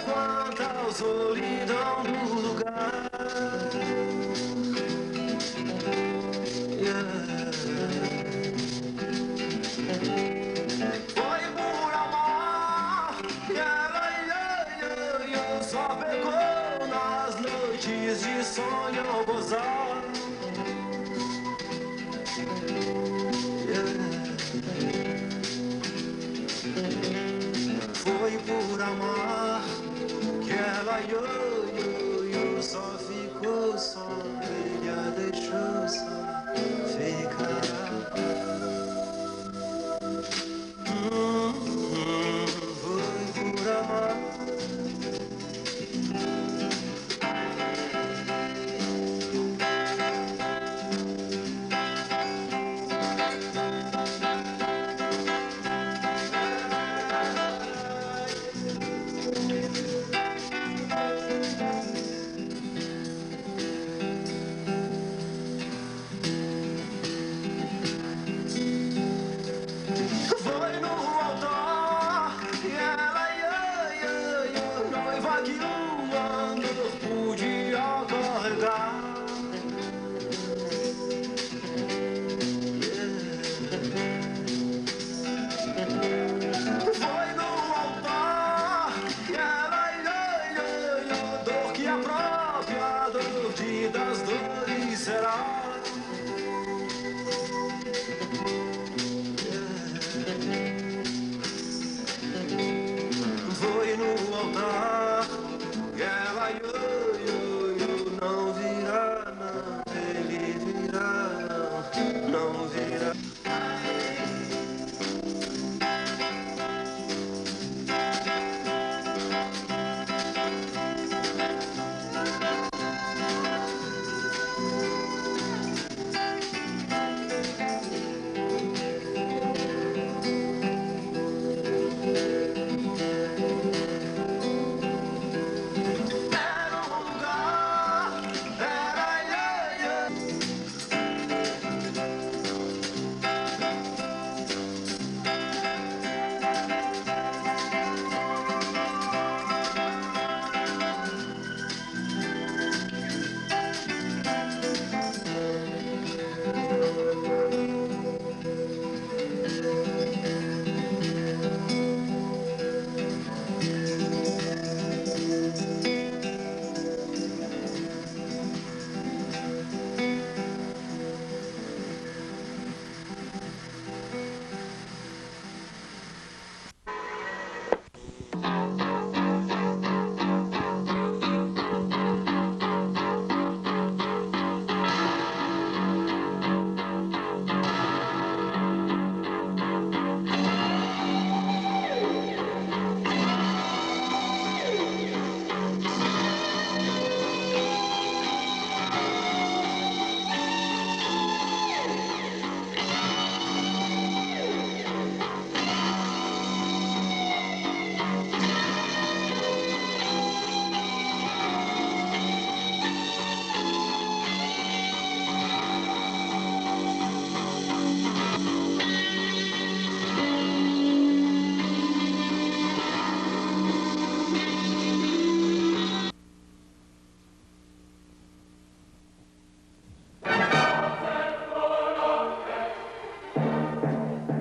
quanta solidão do lugar. Foi por amor que ela só pegou nas noites de sonho gozar. Foi por amar que ela só ficou só, ele a deixou só ficar. Foi por amar. Foi no altar e ela noiva que o amor podia carregar. Foi no altar e ela dor que a própria dor das dores será. Foi no altar que ela não virá, não, ele virá, não virá.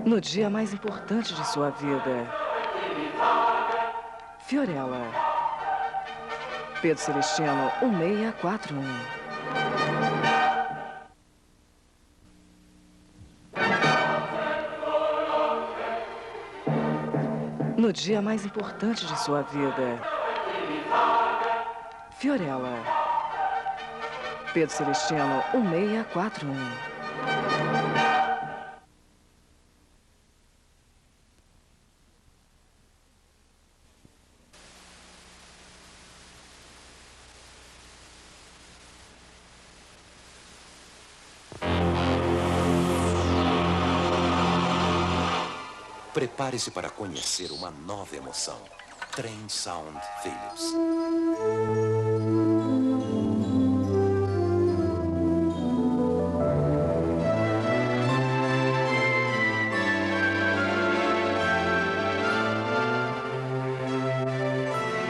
No dia mais importante de sua vida, Fiorella, Pedro Celestino, 1641. No dia mais importante de sua vida, Fiorella, Pedro Celestino, 1641. Prepare-se para conhecer uma nova emoção. Trem Sound Philips.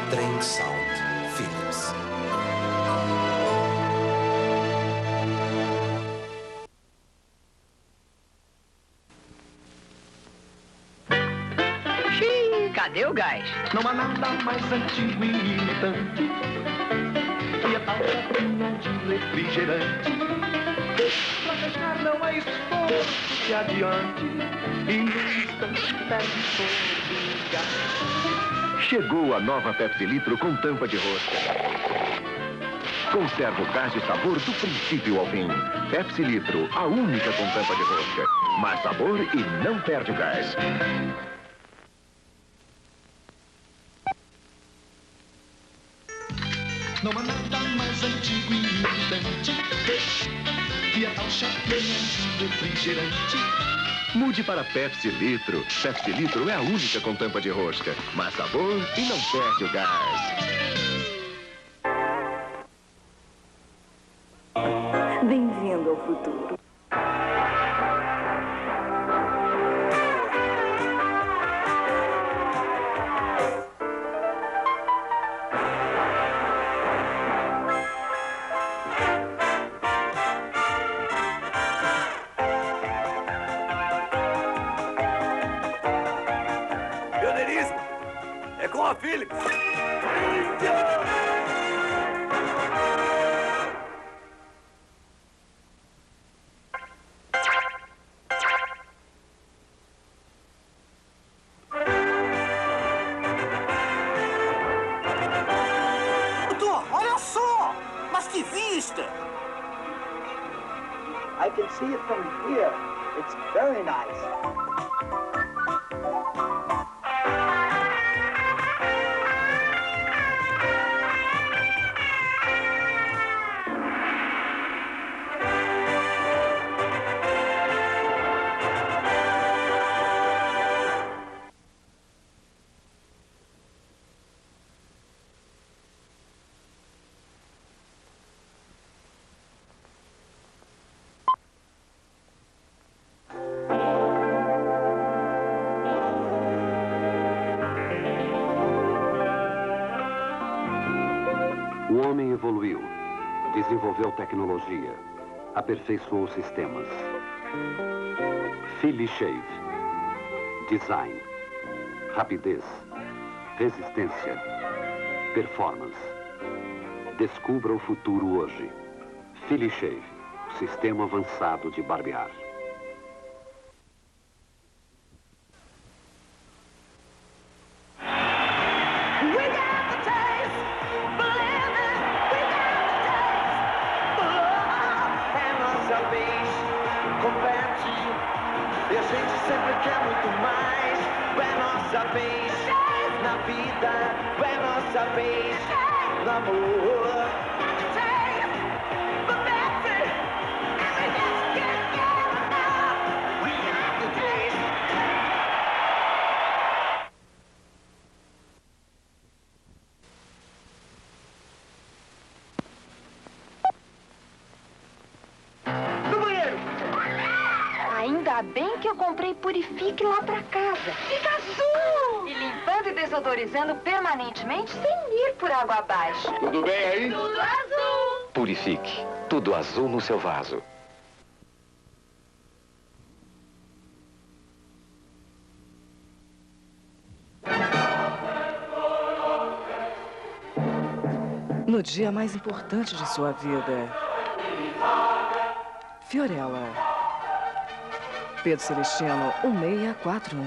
Trem Sound Philips. Cadê o gás? Não há nada mais antigo e imitante que a tal chapinha de refrigerante. Pra fechar não há esforço que adiante e no instante perde todo o gás. Chegou a nova Pepsi Litro com tampa de rosca. Conserva o gás e sabor do princípio ao fim. Pepsi Litro, a única com tampa de rosca. Mais sabor e não perde o gás. Não há nada mais antigo e imitante que a tal chapinha de refrigerante. Mude para Pepsi Litro. Pepsi Litro é a única com tampa de rosca. Mais sabor e não perde o gás. Bem-vindo ao futuro. Pioneirismo é com a Philips. Doutor, olha só! Mas que vista! I can see it from here. It's very nice. O homem evoluiu, desenvolveu tecnologia, aperfeiçoou sistemas. Philly Shave. Design. Rapidez. Resistência. Performance. Descubra o futuro hoje. Philly Shave. Sistema avançado de barbear. E a gente sempre quer muito mais. É nossa vez na vida, é nossa vez no amor. Ainda bem que eu comprei Purifique lá pra casa. Fica azul! E limpando e desodorizando permanentemente sem ir por água abaixo. Tudo bem aí? Tudo azul! Purifique. Tudo azul no seu vaso. No dia mais importante de sua vida. Fiorella. Pedro Celestino, 1641.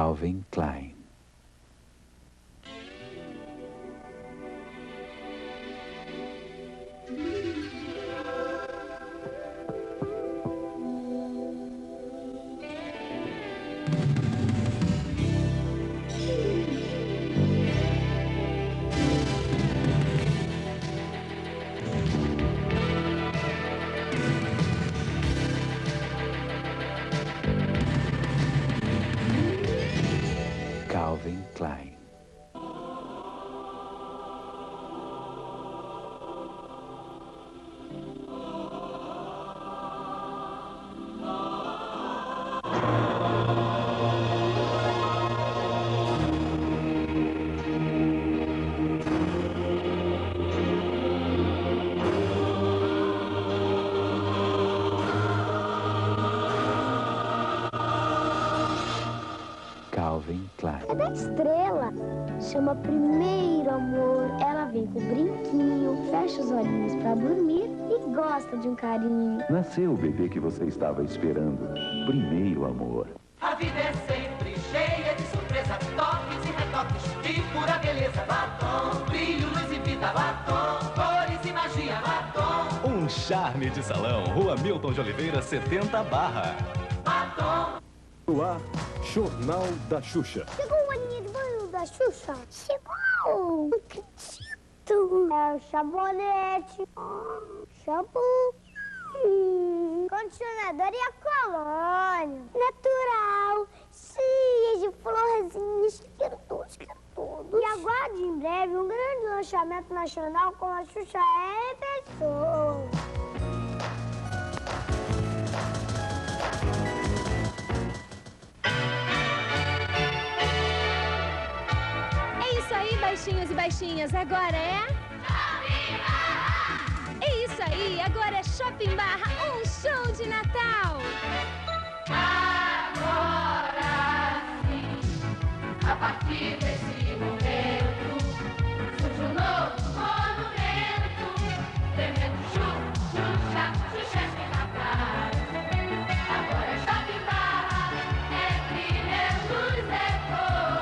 Calvin Klein. Calvin Klein. Calvin Klein. É da estrela. Chama Primeiro Amor. Ela vem com brinquinho, fecha os olhinhos pra dormir e gosta de um carinho. Nasceu o bebê que você estava esperando. Primeiro Amor. A vida é sempre cheia de surpresa, toques e retoques de pura beleza. Batom, brilho, luz e vida, batom, cores e magia, batom. Um charme de salão, Rua Milton de Oliveira, 70 Barra. Batom. No ar, Jornal da Xuxa. Chegou o aninho de banho da Xuxa? Chegou! Não acredito! É o sabonete, shampoo, condicionador e a colônia. Natural, cheia de florzinhas, quero tudo. E aguarde em breve um grande lançamento nacional com a Xuxa é pessoa. Baixinhos e baixinhas, agora é... Shopping Barra! É isso aí, agora é Shopping Barra, um show de Natal! Agora sim, a partir desse momento, surge um novo monumento, tremendo Xuxa, Xuxa Natal. Agora é Shopping Barra, é brilho, é luz, é cor.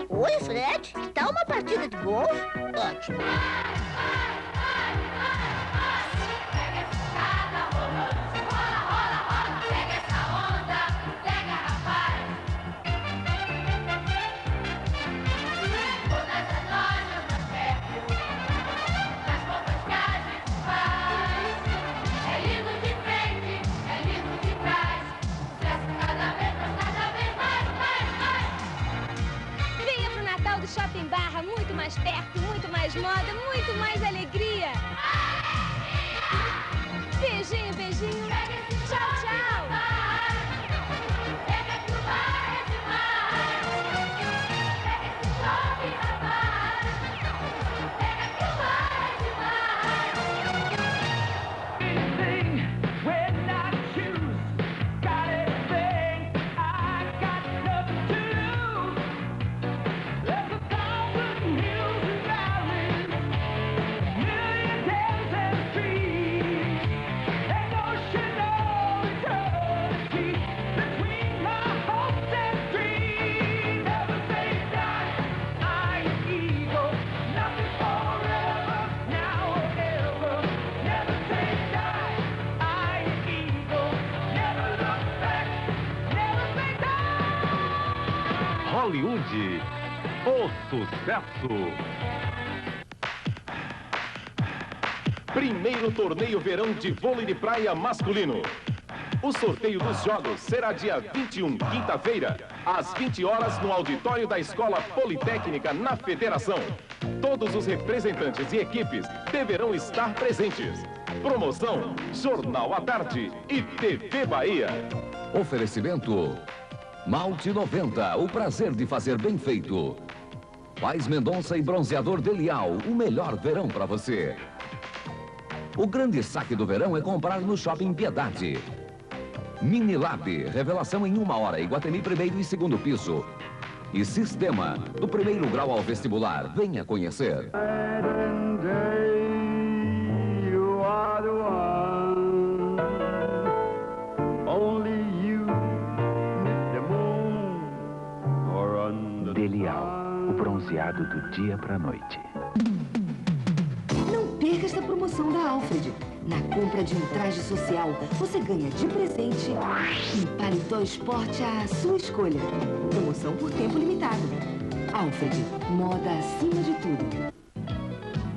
Oi, Fred. Tá uma partida de golfe? Ótimo. Pega essa escada rolando, rola, rola, rola. Pega essa onda, pega, rapaz. Todas as lojas mais perto, nas compras que a gente faz. É lindo de frente, é lindo de trás. Sucesso cada vez mais, Venha pro Natal do Shopping Barra, muito mais perto, muito mais moda, muito mais alegria. Beijinho, beijinho. Tchau, tchau. Pega que o bar é demais. Pega esse shopping, rapaz. Pega que o bar é demais. Anything when I choose. Got everything, I got nothing to lose. There's 1,000 hills and valleys, million dales and streets, an ocean of eternity between my hopes and dreams. Never say die, I am evil, nothing forever, now or ever. Never say die, I am evil, never look back, never say die. Hollywood, o sucesso. Primeiro torneio verão de vôlei de praia masculino. O sorteio dos jogos será dia 21, quinta-feira, às 20 horas, no auditório da Escola Politécnica, na Federação. Todos os representantes e equipes deverão estar presentes. Promoção Jornal à Tarde e TV Bahia. Oferecimento Malte 90, o prazer de fazer bem feito. Paz Mendonça e Bronzeador Delial, o melhor verão para você. O grande saque do verão é comprar no Shopping Piedade. Minilab, revelação em 1 hora, Iguatemi, primeiro e segundo piso. E Sistema, do primeiro grau ao vestibular. Venha conhecer. You are the one. Delial, o bronzeado do dia pra noite. Não perca esta promoção da Alfred. Na compra de um traje social, você ganha de presente um paletó esporte à sua escolha. Promoção por tempo limitado. Alfred, moda acima de tudo.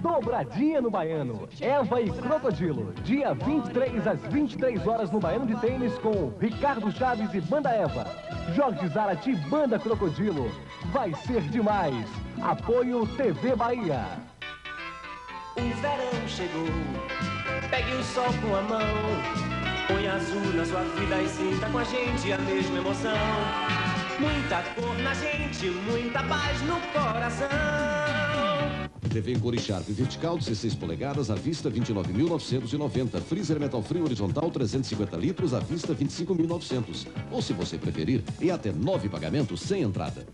Dobradinha no Baiano, Eva e Crocodilo. Dia 23 às 23 horas no Baiano de Tênis com Ricardo Chaves e Banda Eva. Jorge Zarate e Banda Crocodilo. Vai ser demais. Apoio TV Bahia. O verão chegou, pegue o sol com a mão. Põe azul na sua vida e sinta com a gente a mesma emoção. Muita cor na gente, muita paz no coração. TV em cor e Sharp vertical de 16 polegadas à vista 29.990. Freezer metal frio horizontal 350 litros à vista 25.900. Ou se você preferir, em até 9 pagamentos sem entrada.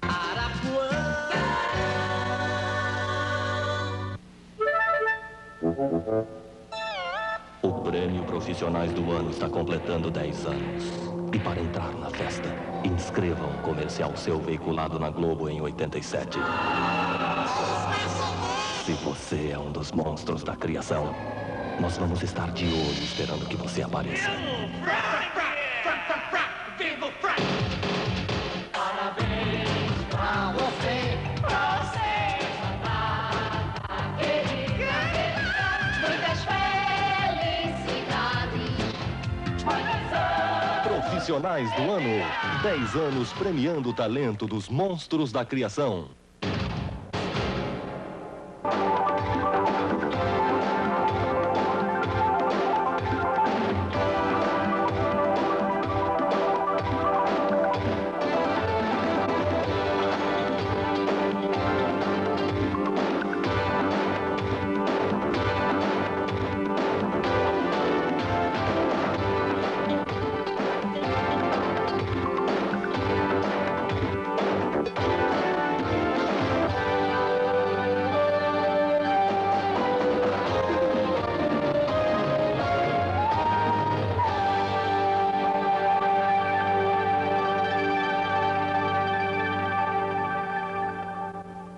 O Prêmio Profissionais do Ano está completando 10 anos. E para entrar na festa, inscreva um comercial seu veiculado na Globo em 87. Se você é um dos monstros da criação, nós vamos estar de olho esperando que você apareça. Parabéns pra você, muitas felicidades. Profissionais do Ano, 10 anos premiando o talento dos monstros da criação.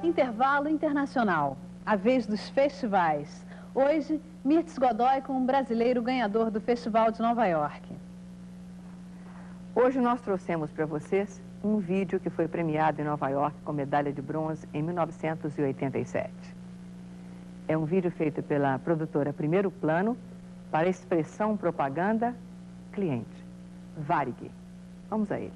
Intervalo internacional, a vez dos festivais. Hoje, Mirtz Godoy com um brasileiro ganhador do Festival de Nova York. Hoje nós trouxemos para vocês um vídeo que foi premiado em Nova York com medalha de bronze em 1987. É um vídeo feito pela produtora Primeiro Plano para a expressão propaganda cliente, Varig. Vamos a ele.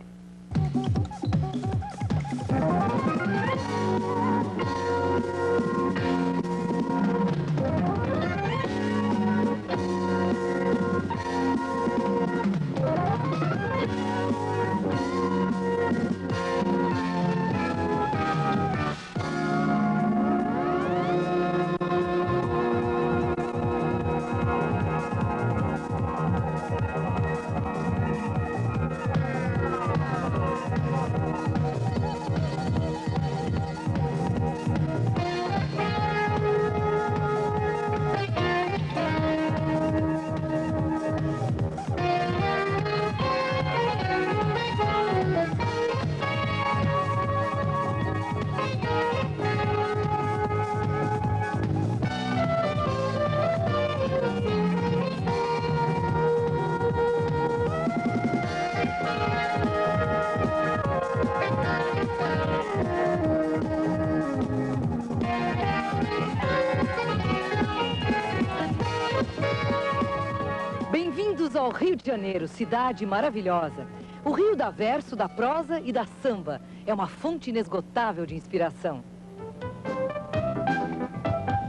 Bem-vindos ao Rio de Janeiro, cidade maravilhosa. O rio dá verso, da prosa e da samba. É uma fonte inesgotável de inspiração.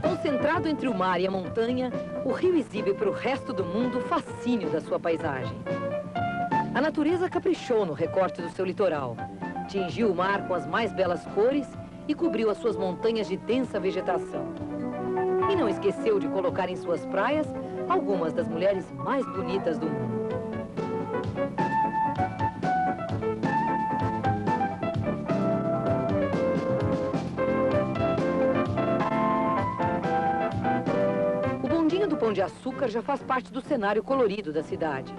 Concentrado entre o mar e a montanha, o rio exibe para o resto do mundo o fascínio da sua paisagem. A natureza caprichou no recorte do seu litoral. Tingiu o mar com as mais belas cores e cobriu as suas montanhas de densa vegetação. E não esqueceu de colocar em suas praias algumas das mulheres mais bonitas do mundo. O bondinho do Pão de Açúcar já faz parte do cenário colorido da cidade.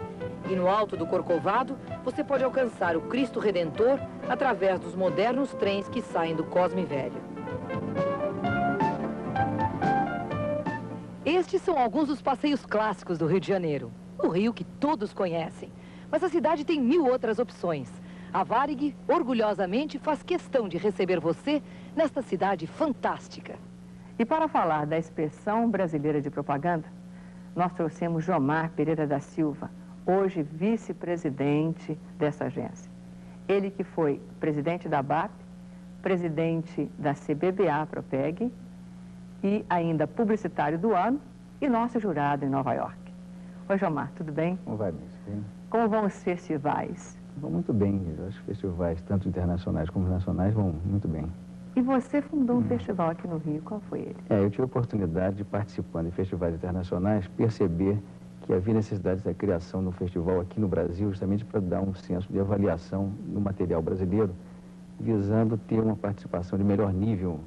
E no alto do Corcovado, você pode alcançar o Cristo Redentor através dos modernos trens que saem do Cosme Velho. Estes são alguns dos passeios clássicos do Rio de Janeiro. O Rio que todos conhecem. Mas a cidade tem 1000 outras opções. A Varig, orgulhosamente, faz questão de receber você nesta cidade fantástica. E para falar da Expressão Brasileira de Propaganda, nós trouxemos Jomar Pereira da Silva, hoje vice-presidente dessa agência. Ele que foi presidente da BAP, presidente da CBBA Propeg e ainda publicitário do ano e nosso jurado em Nova York. Oi, Jomar, tudo bem? Como vai, Miss? Como vão os festivais? Vão muito bem. Os festivais, tanto internacionais como nacionais, vão muito bem. E você fundou um festival aqui no Rio, qual foi ele? Eu tive a oportunidade de, participando de festivais internacionais, perceber que havia necessidade da criação de um festival aqui no Brasil, justamente para dar um senso de avaliação no material brasileiro, visando ter uma participação de melhor nível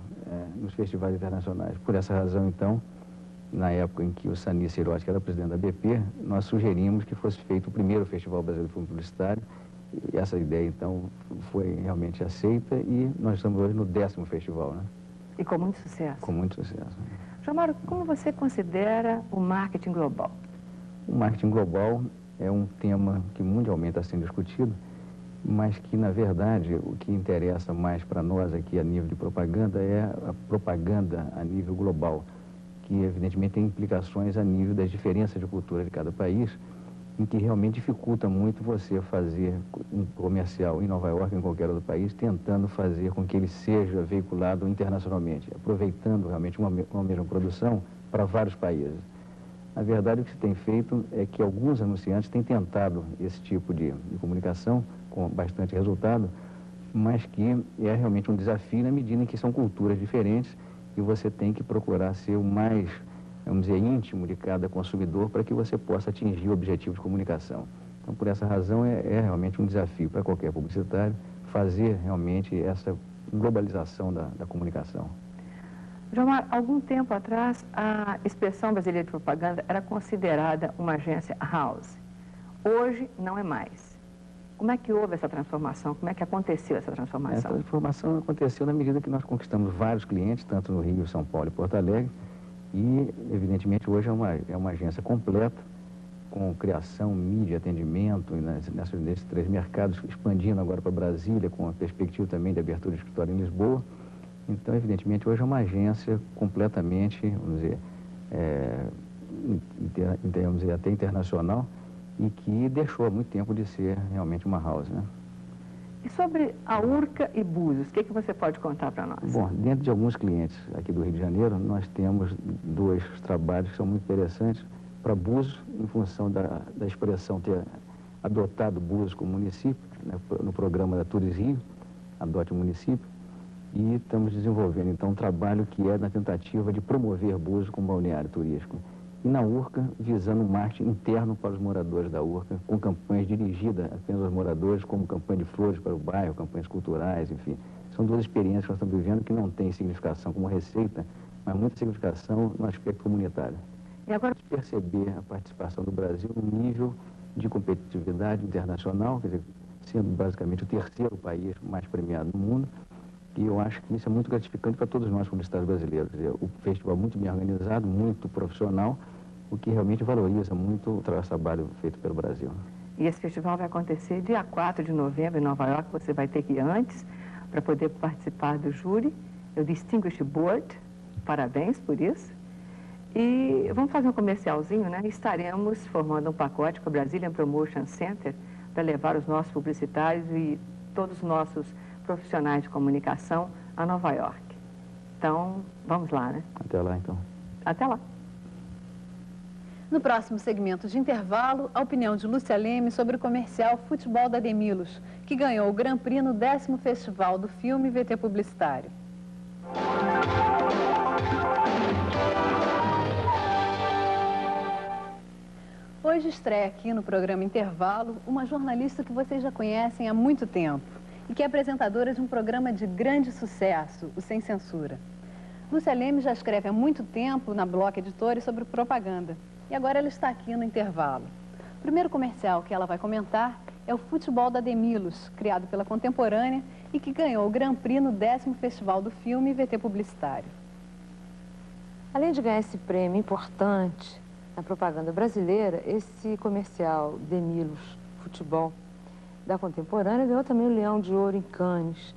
nos festivais internacionais. Por essa razão, então, na época em que o Sani Sirotsky era presidente da BP, nós sugerimos que fosse feito o primeiro Festival Brasileiro de Filme Publicitário. E essa ideia, então, foi realmente aceita e nós estamos hoje no 10º festival, né? E com muito sucesso? Com muito sucesso. Jomar, como você considera o marketing global? O marketing global é um tema que mundialmente está sendo discutido, mas que, na verdade, o que interessa mais para nós aqui a nível de propaganda é a propaganda a nível global, que evidentemente tem implicações a nível das diferenças de cultura de cada país, em que realmente dificulta muito você fazer um comercial em Nova York, em qualquer outro país, tentando fazer com que ele seja veiculado internacionalmente, aproveitando realmente uma mesma produção para vários países. Na verdade, o que se tem feito é que alguns anunciantes têm tentado esse tipo de comunicação com bastante resultado, mas que é realmente um desafio na medida em que são culturas diferentes e você tem que procurar ser o mais, vamos dizer, íntimo de cada consumidor para que você possa atingir o objetivo de comunicação. Então, por essa razão, é realmente um desafio para qualquer publicitário fazer realmente essa globalização da comunicação. Jomar, algum tempo atrás, a Expressão Brasileira de Propaganda era considerada uma agência house. Hoje, não é mais. Como é que houve essa transformação? Como é que aconteceu essa transformação? Essa transformação aconteceu na medida que nós conquistamos vários clientes, tanto no Rio, São Paulo e Porto Alegre, e, evidentemente, hoje é uma agência completa, com criação, mídia, atendimento, nesses 3 mercados, expandindo agora para Brasília, com a perspectiva também de abertura de escritório em Lisboa. Então, evidentemente, hoje é uma agência completamente, vamos dizer, até internacional, e que deixou há muito tempo de ser realmente uma house, né? E sobre a Urca e Búzios, o que você pode contar para nós? Bom, dentro de alguns clientes aqui do Rio de Janeiro, nós temos 2 trabalhos que são muito interessantes para Búzios, em função da expressão ter adotado Búzios como município, né, no programa da Turis Rio, Adote o Município, e estamos desenvolvendo, então, um trabalho que é na tentativa de promover Búzios como balneário turístico. E na Urca, visando o marketing interno para os moradores da Urca, com campanhas dirigidas apenas aos moradores, como campanha de flores para o bairro, campanhas culturais, enfim. São 2 experiências que nós estamos vivendo que não têm significação como receita, mas muita significação no aspecto comunitário. E agora, perceber a participação do Brasil no nível de competitividade internacional, quer dizer, sendo basicamente o 3º país mais premiado no mundo, e eu acho que isso é muito gratificante para todos nós publicitários brasileiros. Quer dizer, o festival muito bem organizado, muito profissional, o que realmente valoriza muito o trabalho feito pelo Brasil. E esse festival vai acontecer dia 4 de novembro em Nova York. Você vai ter que ir antes para poder participar do júri, o Distinguished Board. Parabéns por isso. E vamos fazer um comercialzinho, né? Estaremos formando um pacote com a Brazilian Promotion Center para levar os nossos publicitários e todos os nossos profissionais de comunicação a Nova York. Então, vamos lá, né? Até lá, então. Até lá. No próximo segmento de intervalo, a opinião de Lúcia Leme sobre o comercial Futebol da Demilos, que ganhou o Grand Prix no 10º Festival do Filme VT Publicitário. Hoje estreia aqui no programa Intervalo uma jornalista que vocês já conhecem há muito tempo e que é apresentadora de um programa de grande sucesso, o Sem Censura. Lúcia Leme já escreve há muito tempo na Bloco Editores sobre propaganda e agora ela está aqui no Intervalo. O primeiro comercial que ela vai comentar é o Futebol da Demilos, criado pela Contemporânea e que ganhou o Grand Prix no 10º Festival do Filme e VT Publicitário. Além de ganhar esse prêmio importante na propaganda brasileira, esse comercial Demilos Futebol da Contemporânea ganhou também o Leão de Ouro em Cannes.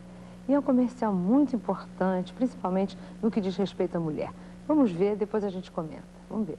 E é um comercial muito importante, principalmente no que diz respeito à mulher. Vamos ver, depois a gente comenta. Vamos ver.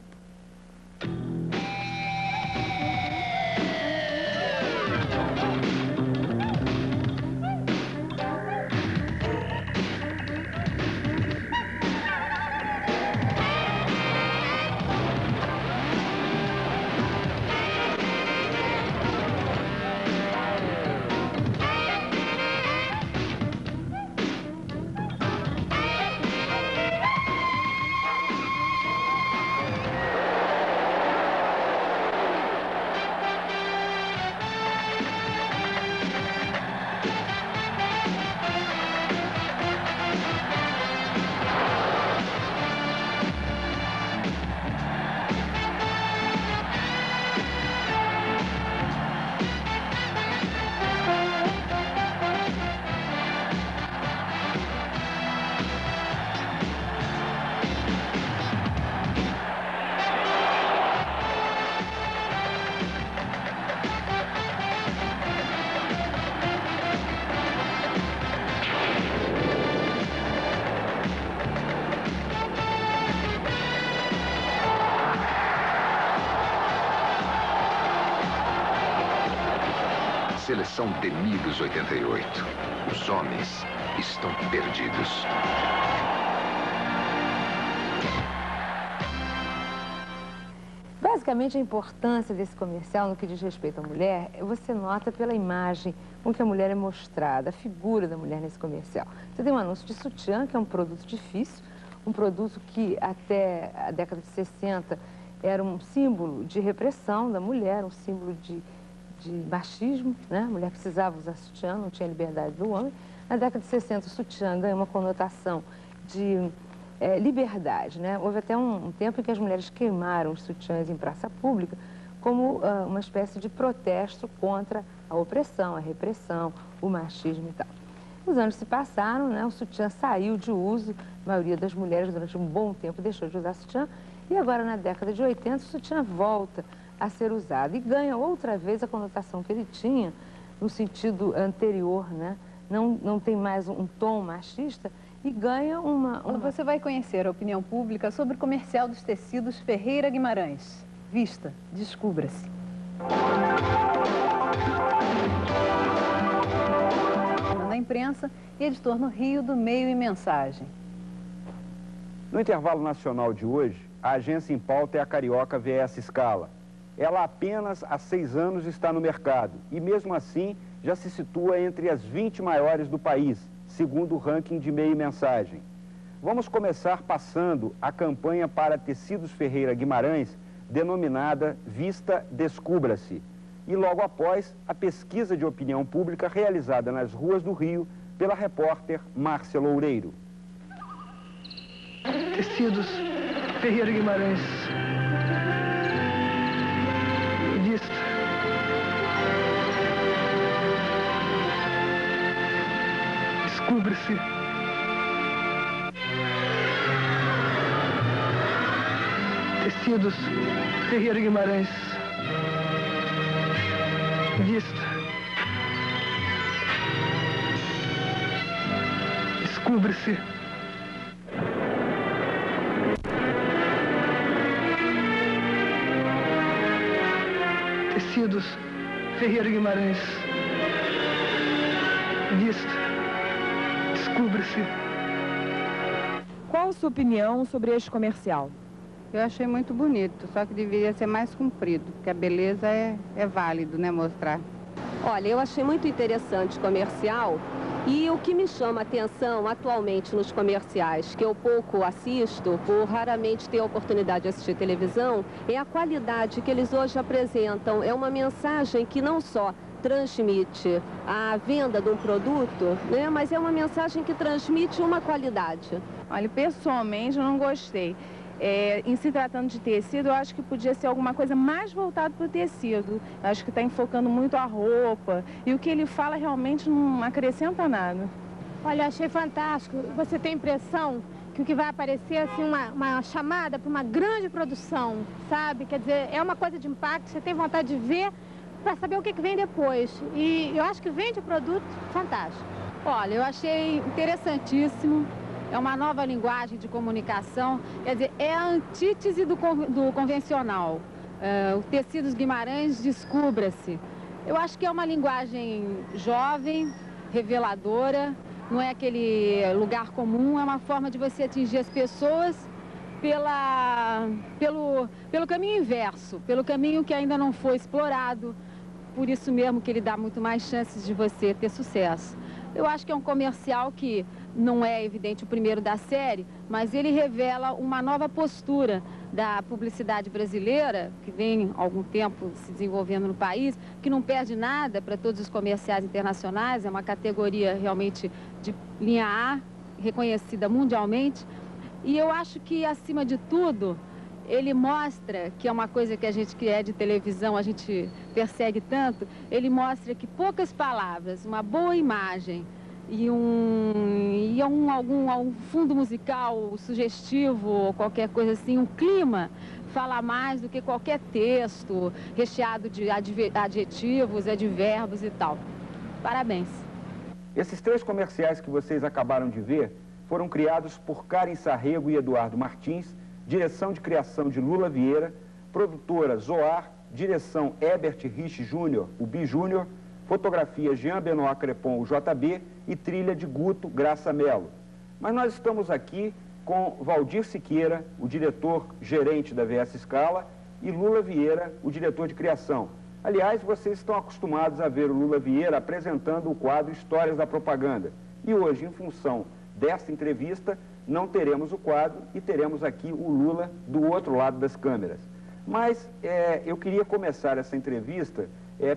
Seleção Demilos 88. Os homens estão perdidos. Basicamente, a importância desse comercial no que diz respeito à mulher, você nota pela imagem com que a mulher é mostrada, a figura da mulher nesse comercial. Você tem um anúncio de sutiã, que é um produto difícil, um produto que até a década de 60 era um símbolo de repressão da mulher, um símbolo de machismo, né? A mulher precisava usar sutiã, não tinha liberdade do homem. Na década de 60, o sutiã ganha uma conotação de liberdade, né? Houve até um tempo em que as mulheres queimaram os sutiãs em praça pública como uma espécie de protesto contra a opressão, a repressão, o machismo e tal. Os anos se passaram, né? O sutiã saiu de uso, a maioria das mulheres durante um bom tempo deixou de usar sutiã, e agora na década de 80 o sutiã volta a ser usado e ganha outra vez a conotação que ele tinha no sentido anterior, né? Não tem mais um tom machista e ganha uma... Você vai conhecer a opinião pública sobre o comercial dos tecidos Ferreira Guimarães. Vista, descubra-se. Na imprensa e editor no Rio do Meio e Mensagem. No intervalo nacional de hoje, a agência em pauta é a carioca VS Scala. Ela apenas há 6 anos está no mercado e, mesmo assim, já se situa entre as 20 maiores do país, segundo o ranking de Meio e Mensagem. Vamos começar passando a campanha para Tecidos Ferreira Guimarães, denominada Vista, Descubra-se. E logo após, a pesquisa de opinião pública realizada nas ruas do Rio pela repórter Márcia Loureiro. Tecidos Ferreira Guimarães. Vista. Descubra-se. Tecidos Ferreira Guimarães. Vista. Descubra-se. Tecidos Ferreira Guimarães. Vista. Descubra-se. Qual a sua opinião sobre este comercial? Eu achei muito bonito, só que deveria ser mais comprido, porque a beleza é válido, né, mostrar. Olha, eu achei muito interessante o comercial e o que me chama a atenção atualmente nos comerciais, que eu pouco assisto, por raramente ter a oportunidade de assistir televisão, é a qualidade que eles hoje apresentam. É uma mensagem que não só transmite a venda de um produto, né, mas é uma mensagem que transmite uma qualidade. Olha, pessoalmente eu não gostei. Em se tratando de tecido, eu acho que podia ser alguma coisa mais voltada para o tecido. Eu acho que está enfocando muito a roupa. E o que ele fala realmente não acrescenta nada. Olha, eu achei fantástico. Você tem a impressão que o que vai aparecer é assim, uma chamada para uma grande produção, sabe? Quer dizer, é uma coisa de impacto, você tem vontade de ver para saber o que vem depois. E eu acho que vende o produto fantástico. Olha, eu achei interessantíssimo. É uma nova linguagem de comunicação, quer dizer, é a antítese do convencional. O Tecidos Guimarães, descubra-se. Eu acho que é uma linguagem jovem, reveladora, não é aquele lugar comum, é uma forma de você atingir as pessoas pelo caminho inverso, pelo caminho que ainda não foi explorado, por isso mesmo que ele dá muito mais chances de você ter sucesso. Eu acho que é um comercial que não é, evidente, o primeiro da série, mas ele revela uma nova postura da publicidade brasileira, que vem há algum tempo se desenvolvendo no país, que não perde nada para todos os comerciais internacionais, é uma categoria realmente de linha A, reconhecida mundialmente. E eu acho que, acima de tudo, ele mostra, que é uma coisa que a gente que é de televisão, a gente persegue tanto, ele mostra que poucas palavras, uma boa imagem e algum fundo musical sugestivo ou qualquer coisa assim, um clima, fala mais do que qualquer texto recheado de adjetivos, advérbios e tal. Parabéns. Esses 3 comerciais que vocês acabaram de ver foram criados por Karen Sarrego e Eduardo Martins, direção de criação de Lula Vieira, produtora Zoar, direção Herbert Rich Júnior, o Bi Júnior, fotografia Jean Benoit Crepon, o JB, e trilha de Guto Graça Mello. Mas nós estamos aqui com Valdir Siqueira, o diretor-gerente da VS Scala, e Lula Vieira, o diretor de criação. Aliás, vocês estão acostumados a ver o Lula Vieira apresentando o quadro Histórias da Propaganda. E hoje, em função desta entrevista, não teremos o quadro e teremos aqui o Lula do outro lado das câmeras. Mas eu queria começar essa entrevista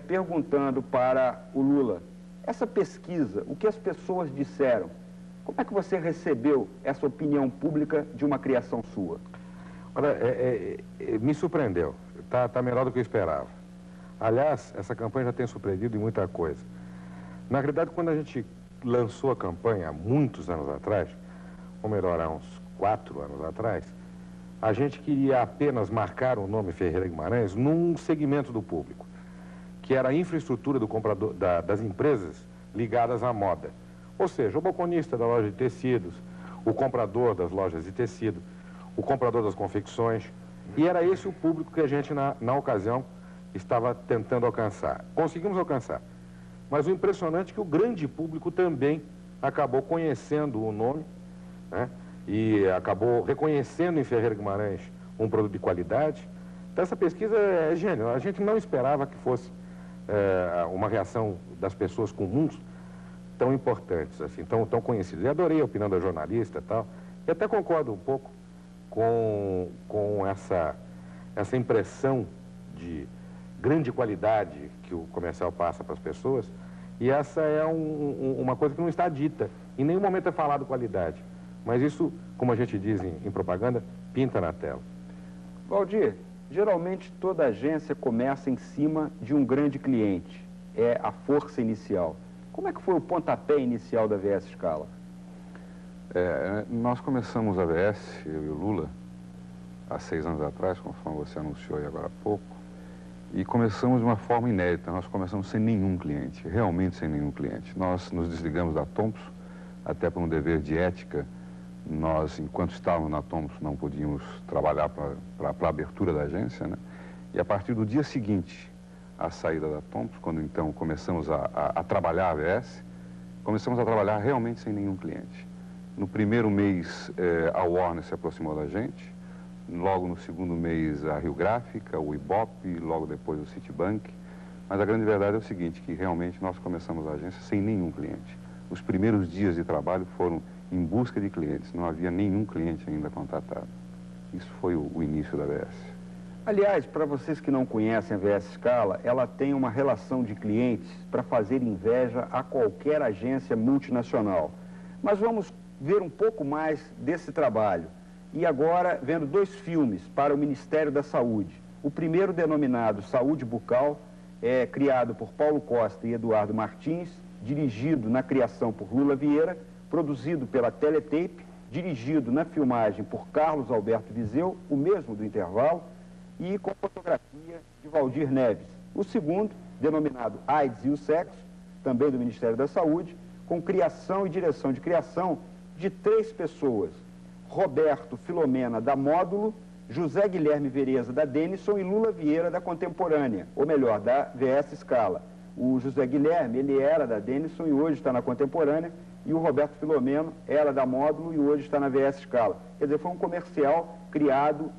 perguntando para o Lula, essa pesquisa, o que as pessoas disseram, como é que você recebeu essa opinião pública de uma criação sua? Olha, me surpreendeu, tá melhor do que eu esperava. Aliás, essa campanha já tem surpreendido em muita coisa. Na realidade, quando a gente lançou a campanha há muitos anos atrás, ou melhor, há uns 4 anos atrás, a gente queria apenas marcar o nome Ferreira Guimarães num segmento do público, que era a infraestrutura do comprador, das empresas ligadas à moda. Ou seja, o balconista da loja de tecidos, o comprador das lojas de tecido, o comprador das confecções. E era esse o público que a gente, na ocasião, estava tentando alcançar. Conseguimos alcançar. Mas o impressionante é que o grande público também acabou conhecendo o nome, né? E acabou reconhecendo em Ferreira Guimarães um produto de qualidade. Então essa pesquisa é gênio. A gente não esperava que fosse uma reação das pessoas comuns tão importantes, assim, tão conhecidas. E adorei a opinião da jornalista e tal. E até concordo um pouco com essa impressão de grande qualidade que o comercial passa para as pessoas. E essa é uma coisa que não está dita. Em nenhum momento é falado qualidade. Mas isso, como a gente diz em propaganda, pinta na tela. Valdir, geralmente toda agência começa em cima de um grande cliente. É a força inicial. Como é que foi o pontapé inicial da VS Scala? Nós começamos a VS, eu e o Lula, há 6 anos atrás, conforme você anunciou aí agora há pouco, e começamos de uma forma inédita. Nós começamos sem nenhum cliente, realmente sem nenhum cliente. Nós nos desligamos da Thompson, até por um dever de ética. Nós, enquanto estávamos na Thompson, não podíamos trabalhar para a abertura da agência, né? E a partir do dia seguinte à saída da Thompson, quando então começamos a trabalhar a VS, começamos a trabalhar realmente sem nenhum cliente. No primeiro mês, a Warner se aproximou da gente, logo no segundo mês a Rio Gráfica, o Ibope, logo depois o Citibank. Mas a grande verdade é o seguinte, que realmente nós começamos a agência sem nenhum cliente. Os primeiros dias de trabalho foram em busca de clientes, não havia nenhum cliente ainda contatado. Isso foi o início da VS. Aliás, para vocês que não conhecem a VS Scala, ela tem uma relação de clientes para fazer inveja a qualquer agência multinacional. Mas vamos ver um pouco mais desse trabalho. e agora vendo 2 filmes para o Ministério da Saúde. O primeiro, denominado Saúde Bucal, é criado por Paulo Costa e Eduardo Martins, dirigido na criação por Lula Vieira, produzido pela Teletape, dirigido na filmagem por Carlos Alberto Viseu, o mesmo do Intervalo, e com fotografia de Valdir Neves. O segundo, denominado AIDS e o Sexo, também do Ministério da Saúde, com criação e direção de criação de 3 pessoas: Roberto Filomena, da Módulo, José Guilherme Vereza, da Denison, e Lula Vieira, da Contemporânea, ou melhor, da VS Scala. O José Guilherme, ele era da Denison e hoje está na Contemporânea, e o Roberto Filomeno era da Módulo e hoje está na VS Scala. Quer dizer, foi um comercial criado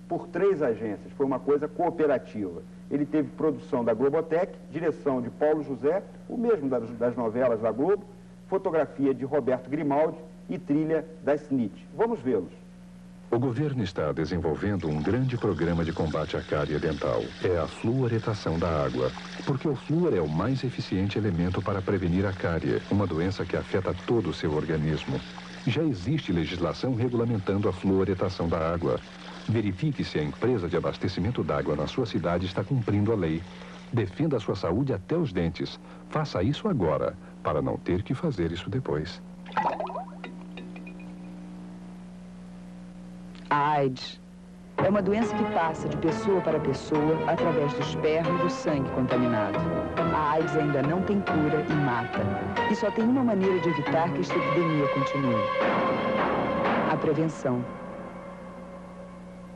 por 3 agências, foi uma coisa cooperativa. Ele teve produção da Globotech, direção de Paulo José, o mesmo das novelas da Globo, fotografia de Roberto Grimaldi e trilha da SNIT. Vamos vê-los. O governo está desenvolvendo um grande programa de combate à cárie dental. É a fluoretação da água, porque o flúor é o mais eficiente elemento para prevenir a cárie, uma doença que afeta todo o seu organismo. Já existe legislação regulamentando a fluoretação da água. Verifique se a empresa de abastecimento d'água na sua cidade está cumprindo a lei. Defenda a sua saúde até os dentes. Faça isso agora, para não ter que fazer isso depois. A AIDS é uma doença que passa de pessoa para pessoa através do esperma e do sangue contaminado. A AIDS ainda não tem cura e mata. E só tem uma maneira de evitar que esta epidemia continue: a prevenção.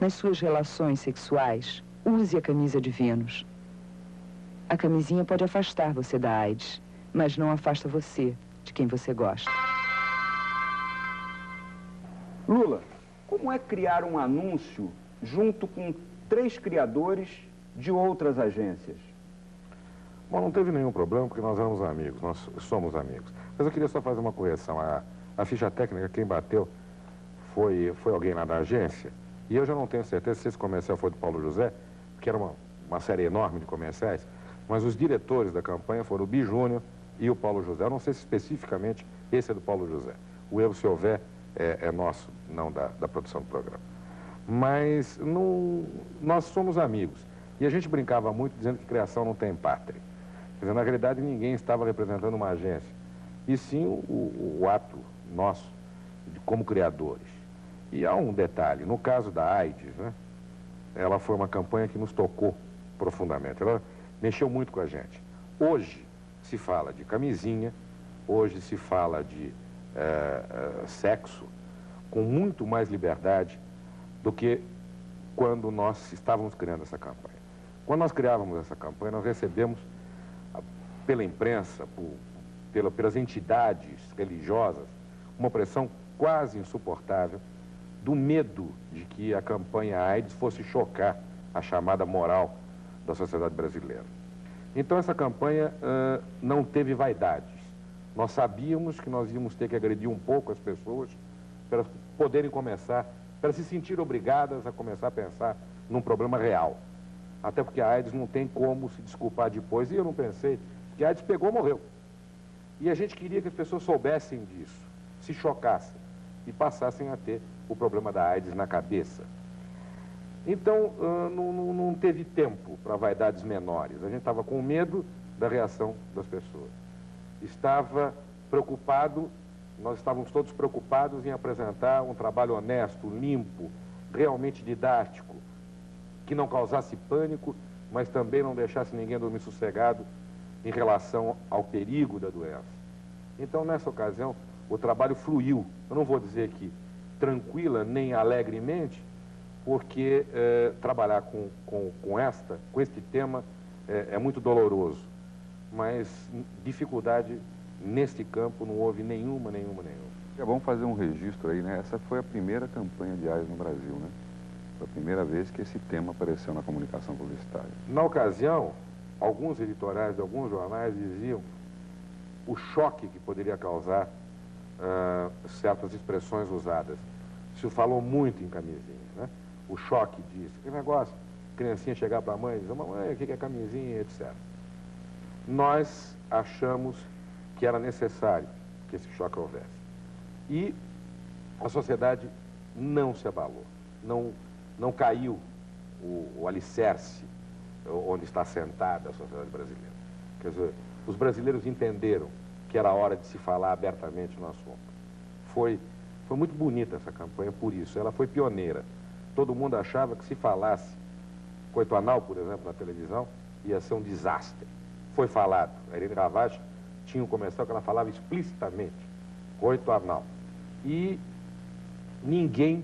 Nas suas relações sexuais, use a camisa de Vênus. A camisinha pode afastar você da AIDS, mas não afasta você de quem você gosta. Lula, como é criar um anúncio junto com 3 criadores de outras agências? Bom, não teve nenhum problema, porque nós éramos amigos, nós somos amigos. Mas eu queria só fazer uma correção. A ficha técnica, quem bateu foi alguém lá da agência, e eu já não tenho certeza se esse comercial foi do Paulo José, porque era uma série enorme de comerciais, mas os diretores da campanha foram o Bi Júnior e o Paulo José. Eu não sei se especificamente esse é do Paulo José. O erro, se houver, é nosso, não da produção do programa. Mas nós somos amigos. E a gente brincava muito dizendo que criação não tem pátria. Quer dizer, na realidade, ninguém estava representando uma agência, e sim o ato nosso como criadores. E há um detalhe, no caso da AIDS, né, ela foi uma campanha que nos tocou profundamente, ela mexeu muito com a gente. Hoje se fala de camisinha, hoje se fala de sexo com muito mais liberdade do que quando nós estávamos criando essa campanha. Quando nós criávamos essa campanha, nós recebemos pela imprensa, pelas entidades religiosas, uma pressão quase insuportável do medo de que a campanha AIDS fosse chocar a chamada moral da sociedade brasileira. Então essa campanha não teve vaidades. Nós sabíamos que nós íamos ter que agredir um pouco as pessoas para elas poderem começar, para se sentir obrigadas a começar a pensar num problema real. Até porque a AIDS não tem como se desculpar depois, e eu não pensei que a AIDS pegou, morreu. E a gente queria que as pessoas soubessem disso, se chocassem e passassem a ter o problema da AIDS na cabeça. Então, não teve tempo para vaidades menores. A gente estava com medo da reação das pessoas. Estava preocupado, nós estávamos todos preocupados em apresentar um trabalho honesto, limpo, realmente didático, que não causasse pânico, mas também não deixasse ninguém dormir sossegado em relação ao perigo da doença. Então, nessa ocasião, o trabalho fluiu. Eu não vou dizer que tranquila nem alegremente, porque trabalhar com este tema é muito doloroso. Mas dificuldade neste campo não houve nenhuma. É bom fazer um registro aí, né? Essa foi a primeira campanha de AIDS no Brasil, né? Foi a primeira vez que esse tema apareceu na comunicação publicitária. Na ocasião, alguns editoriais de alguns jornais diziam o choque que poderia causar certas expressões usadas. Se falou muito em camisinha, né? O choque disso. Que negócio, criancinha chegar para a mãe e dizer, mamãe, o que é camisinha, etc. Nós achamos que era necessário que esse choque houvesse. E a sociedade não se abalou, não caiu o alicerce onde está sentada a sociedade brasileira. Quer dizer, os brasileiros entenderam que era hora de se falar abertamente no assunto. Foi muito bonita essa campanha por isso, ela foi pioneira. Todo mundo achava que se falasse coito anal, por exemplo, na televisão, ia ser um desastre. Foi falado. A Irene Ravache tinha um comercial que ela falava explicitamente coito anal. E ninguém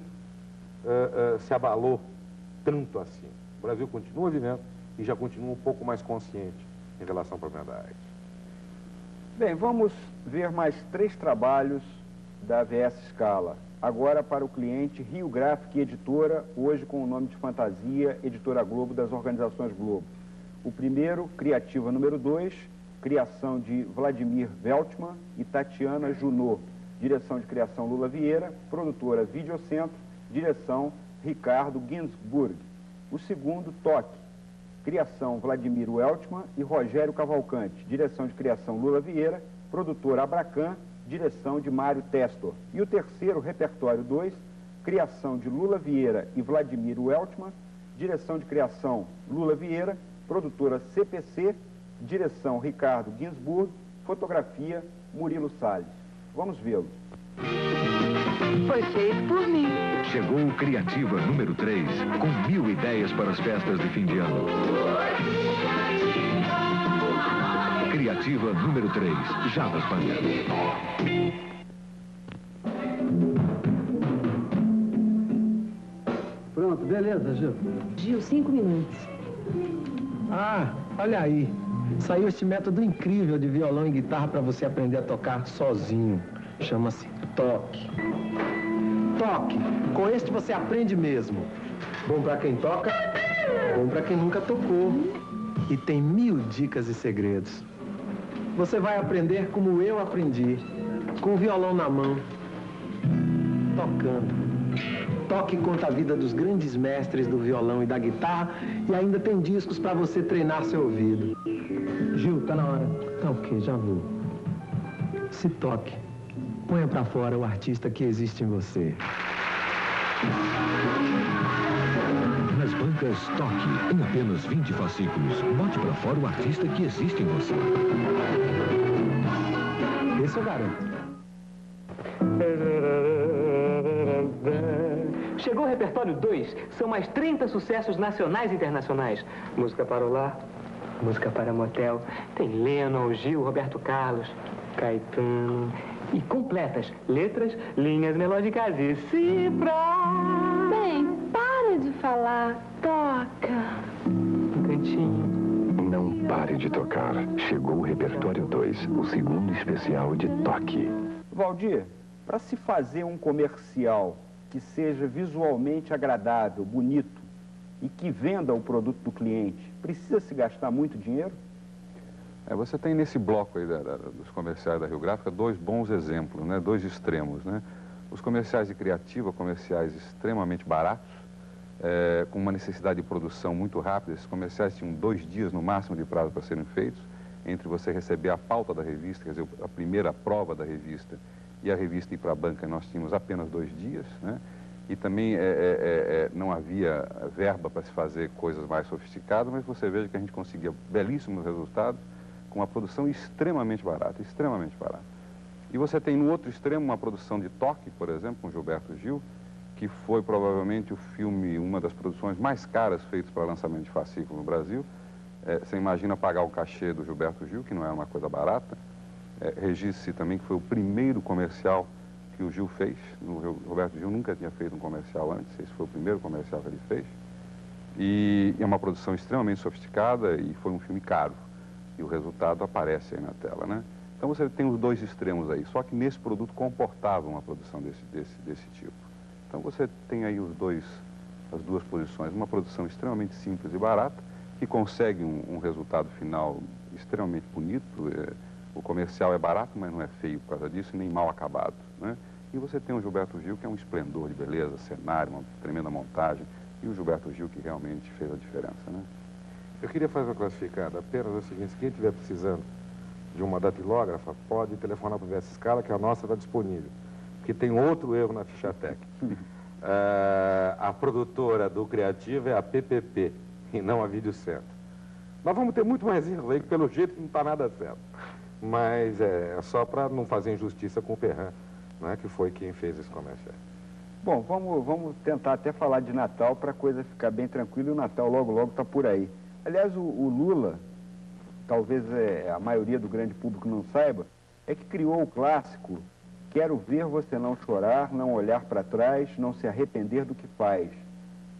se abalou tanto assim. O Brasil continua vivendo e já continua um pouco mais consciente em relação ao problema da AIDS. Bem, vamos ver mais 3 trabalhos da VS Scala. Agora para o cliente Rio Graphic Editora, hoje com o nome de fantasia Editora Globo das Organizações Globo. O primeiro, Criativa número 2, criação de Vladimir Veltman e Tatiana Junot. Direção de criação Lula Vieira, produtora Videocentro, direção Ricardo Ginsburg. O segundo, Toque, criação Vladimir Weltman e Rogério Cavalcante, direção de criação Lula Vieira, produtora Abracan, direção de Mário Testor. E o terceiro, Repertório 2, criação de Lula Vieira e Vladimir Weltman, direção de criação Lula Vieira, produtora CPC, direção Ricardo Ginsburg, fotografia Murilo Salles. Vamos vê-lo. Foi feito por mim. Chegou o Criativa número 3, com 1000 ideias para as festas de fim de ano. Criativa número 3, Javas Baiano. Pronto, beleza, Gil. Gil, 5 minutos. Ah, olha aí. Saiu este método incrível de violão e guitarra para você aprender a tocar sozinho. Chama-se toque. Toque. Com este você aprende mesmo. Bom para quem toca, bom para quem nunca tocou. E tem 1000 dicas e segredos. Você vai aprender como eu aprendi, com o violão na mão, tocando. Toque conta a vida dos grandes mestres do violão e da guitarra e ainda tem discos para você treinar seu ouvido. Gil, tá na hora. Tá ok, já vou. Se toque. Ponha pra fora o artista que existe em você. Nas bancas Toque, em apenas 20 fascículos, bote pra fora o artista que existe em você. Esse eu garanto. Chegou o Repertório 2. São mais 30 sucessos nacionais e internacionais. Música para o lar, música para motel. Tem Lennon, Gil, Roberto Carlos, Caetano. E completas letras, linhas melódicas e cifras. Bem, para de falar. Toca. Um cantinho. Não pare de tocar. Chegou o Repertório 2, o segundo especial de Toque. Valdir, para se fazer um comercial que seja visualmente agradável, bonito e que venda o produto do cliente, precisa se gastar muito dinheiro? Você tem nesse bloco aí dos comerciais da Rio Gráfica 2 bons exemplos, né? 2 extremos, né? Os comerciais de Criativa, comerciais extremamente baratos, com uma necessidade de produção muito rápida. Esses comerciais tinham 2 dias no máximo de prazo para serem feitos, entre você receber a pauta da revista, quer dizer, a primeira prova da revista, e a revista ir para a banca, nós tínhamos apenas 2 dias, né? E também não havia verba para se fazer coisas mais sofisticadas, mas você veja que a gente conseguia belíssimos resultados com uma produção extremamente barata, extremamente barata. E você tem no outro extremo uma produção de Toque, por exemplo, com Gilberto Gil, que foi provavelmente o filme, uma das produções mais caras feitas para lançamento de fascículo no Brasil. Você imagina pagar o cachê do Gilberto Gil, que não é uma coisa barata. Registre-se também que foi o primeiro comercial que o Gil fez. O Roberto Gil nunca tinha feito um comercial antes, esse foi o primeiro comercial que ele fez. E é uma produção extremamente sofisticada e foi um filme caro. E o resultado aparece aí na tela, né? Então você tem os 2 extremos aí, só que nesse produto comportava uma produção desse tipo. Então você tem aí as 2 posições, uma produção extremamente simples e barata, que consegue um resultado final extremamente bonito. O comercial é barato, mas não é feio por causa disso, nem mal acabado, né? E você tem o Gilberto Gil, que é um esplendor de beleza, cenário, uma tremenda montagem, e o Gilberto Gil que realmente fez a diferença, né? Eu queria fazer uma classificada apenas o seguinte: quem estiver precisando de uma datilógrafa, pode telefonar para o VS Scala, que a nossa está disponível. Porque tem outro erro na ficha técnica. a produtora do Criativo é a PPP e não a Vídeo Centro. Nós vamos ter muito mais erros aí, que pelo jeito não está nada certo. Mas é só para não fazer injustiça com o Perran, né, que foi quem fez esse comercial. Bom, vamos tentar até falar de Natal para a coisa ficar bem tranquila, e o Natal logo, logo está por aí. Aliás, o Lula, talvez a maioria do grande público não saiba, é que criou o clássico "Quero ver você não chorar, não olhar para trás, não se arrepender do que faz".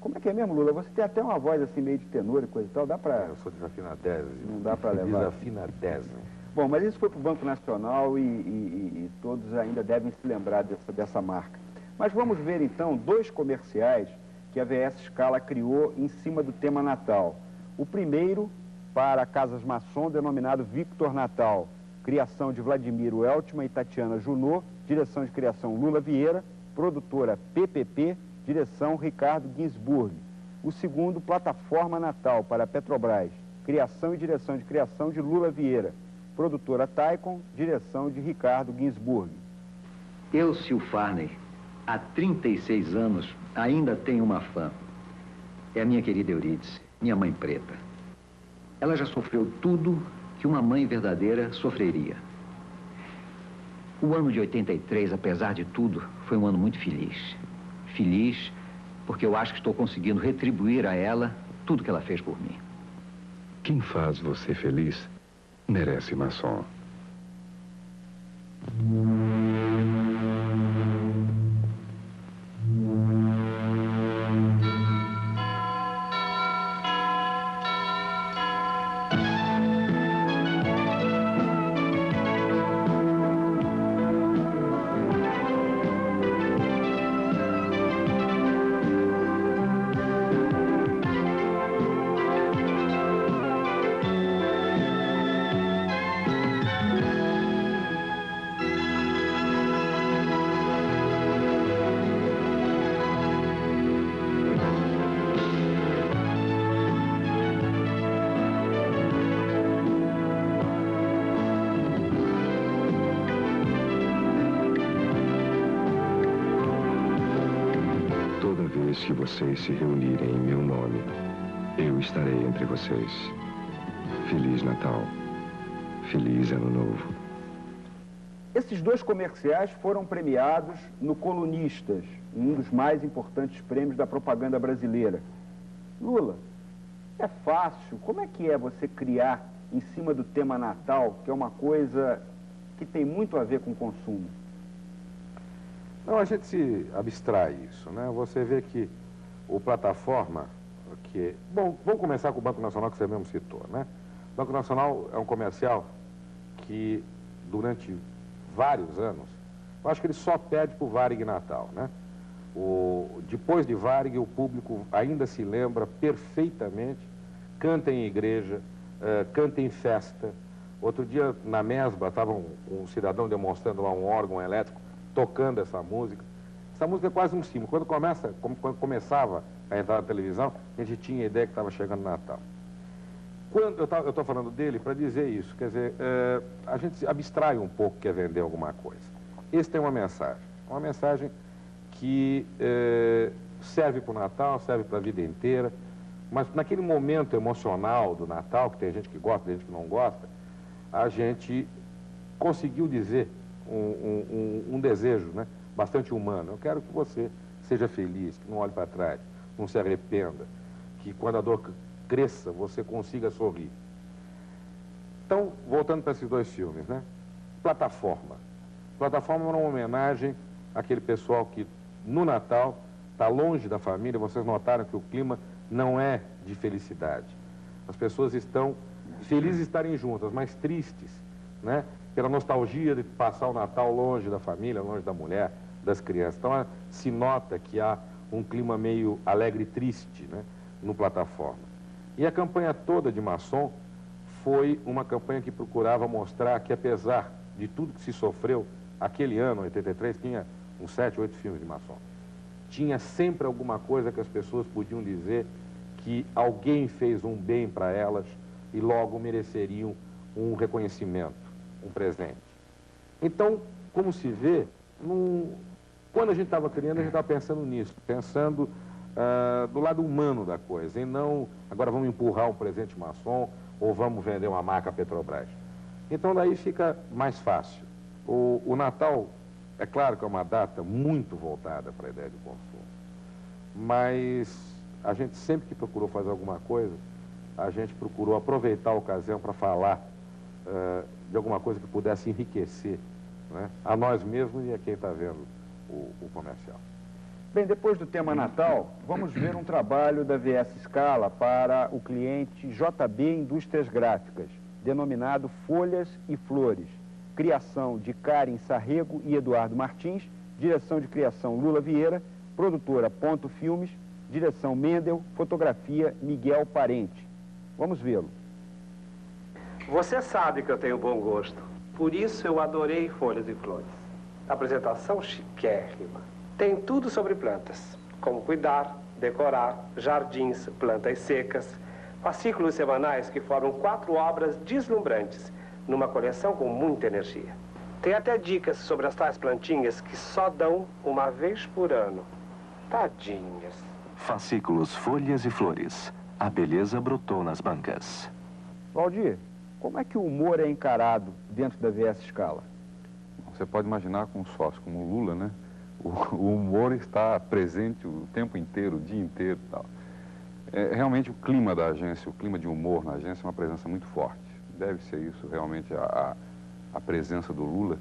Como é que é mesmo, Lula? Você tem até uma voz assim meio de tenor e coisa e tal, dá para... Eu sou desafinadésimo. Não dá para levar? Desafinadésimo. Bom, mas isso foi para o Banco Nacional e todos ainda devem se lembrar dessa marca. Mas vamos ver então 2 comerciais que a VS Scala criou em cima do tema Natal. O primeiro para Casas Masson, denominado Victor Natal, criação de Vladimir Weltman e Tatiana Junot, direção de criação Lula Vieira, produtora PPP, direção Ricardo Ginsburg. O segundo, Plataforma Natal para Petrobras, criação e direção de Lula Vieira, produtora Taikon, direção de Ricardo Ginsburg. Eu, Sil Farney, há 36 anos, ainda tenho uma fã. É a minha querida Eurídice, minha mãe preta. Ela já sofreu tudo que uma mãe verdadeira sofreria. O ano de 83, apesar de tudo, foi um ano muito feliz. Feliz porque eu acho que estou conseguindo retribuir a ela tudo que ela fez por mim. Quem faz você feliz merece Masson. Se vocês se reunirem em meu nome, eu estarei entre vocês. Feliz Natal. Feliz Ano Novo. Esses 2 comerciais foram premiados no Colunistas, um dos mais importantes prêmios da propaganda brasileira. Lula, é fácil? Como é que é você criar em cima do tema Natal, que é uma coisa que tem muito a ver com consumo? Não, a gente se abstrai isso, né? Você vê que o Plataforma, Bom, vamos começar com o Banco Nacional, que você mesmo citou, né? O Banco Nacional é um comercial que, durante vários anos, eu acho que ele só pede para o Varig Natal, né? Depois de Varig, o público ainda se lembra perfeitamente, canta em igreja, canta em festa. Outro dia, na Mesbla, estava um cidadão demonstrando lá um órgão elétrico, tocando essa música. Essa música é quase um símbolo. Quando começava a entrar na televisão, a gente tinha a ideia que estava chegando o Natal. Eu estou falando dele para dizer isso, quer dizer, a gente se abstrai um pouco que é vender alguma coisa. Esse tem uma mensagem que serve para o Natal, serve para a vida inteira, mas naquele momento emocional do Natal, que tem gente que gosta, tem gente que não gosta, a gente conseguiu dizer um desejo, né, bastante humano. Eu quero que você seja feliz, que não olhe para trás, não se arrependa, que quando a dor cresça, você consiga sorrir. Então, voltando para esses 2 filmes, né? Plataforma. Plataforma era uma homenagem àquele pessoal que, no Natal, está longe da família. Vocês notaram que o clima não é de felicidade. As pessoas estão felizes de estarem juntas, mas tristes, né? Pela nostalgia de passar o Natal longe da família, longe da mulher, das crianças. Então, se nota que há um clima meio alegre e triste, né, no Plataforma. E a campanha toda de Masson foi uma campanha que procurava mostrar que, apesar de tudo que se sofreu, aquele ano, 83, tinha uns 7, 8 filmes de Masson. Tinha sempre alguma coisa que as pessoas podiam dizer que alguém fez um bem para elas e logo mereceriam um reconhecimento, um presente. Então, como se vê, Quando a gente estava criando, a gente estava pensando nisso, pensando do lado humano da coisa, e não, agora vamos empurrar um presente maçom ou vamos vender uma marca Petrobras. Então daí fica mais fácil. O Natal, é claro que é uma data muito voltada para a ideia de consumo, mas a gente sempre que procurou fazer alguma coisa, a gente procurou aproveitar a ocasião para falar de alguma coisa que pudesse enriquecer, né, a nós mesmos e a quem está vendo o comercial. Bem, depois do tema Natal, vamos ver um trabalho da VS Scala para o cliente JB Indústrias Gráficas, denominado Folhas e Flores. Criação de Karen Sarrego e Eduardo Martins, direção de criação Lula Vieira, produtora Ponto Filmes, direção Mendel, fotografia Miguel Parente. Vamos vê-lo. Você sabe que eu tenho bom gosto, por isso eu adorei Folhas e Flores. Apresentação chiquérrima. Tem tudo sobre plantas, como cuidar, decorar, jardins, plantas secas, fascículos semanais que formam 4 obras deslumbrantes, numa coleção com muita energia. Tem até dicas sobre as tais plantinhas que só dão uma vez por ano. Tadinhas. Fascículos Folhas e Flores. A beleza brotou nas bancas. Valdir, como é que o humor é encarado dentro da VS Scala? Você pode imaginar com um sócio como o Lula, né? O humor está presente o tempo inteiro, o dia inteiro e tal. Realmente o clima da agência, o clima de humor na agência é uma presença muito forte. Deve ser isso realmente a presença do Lula,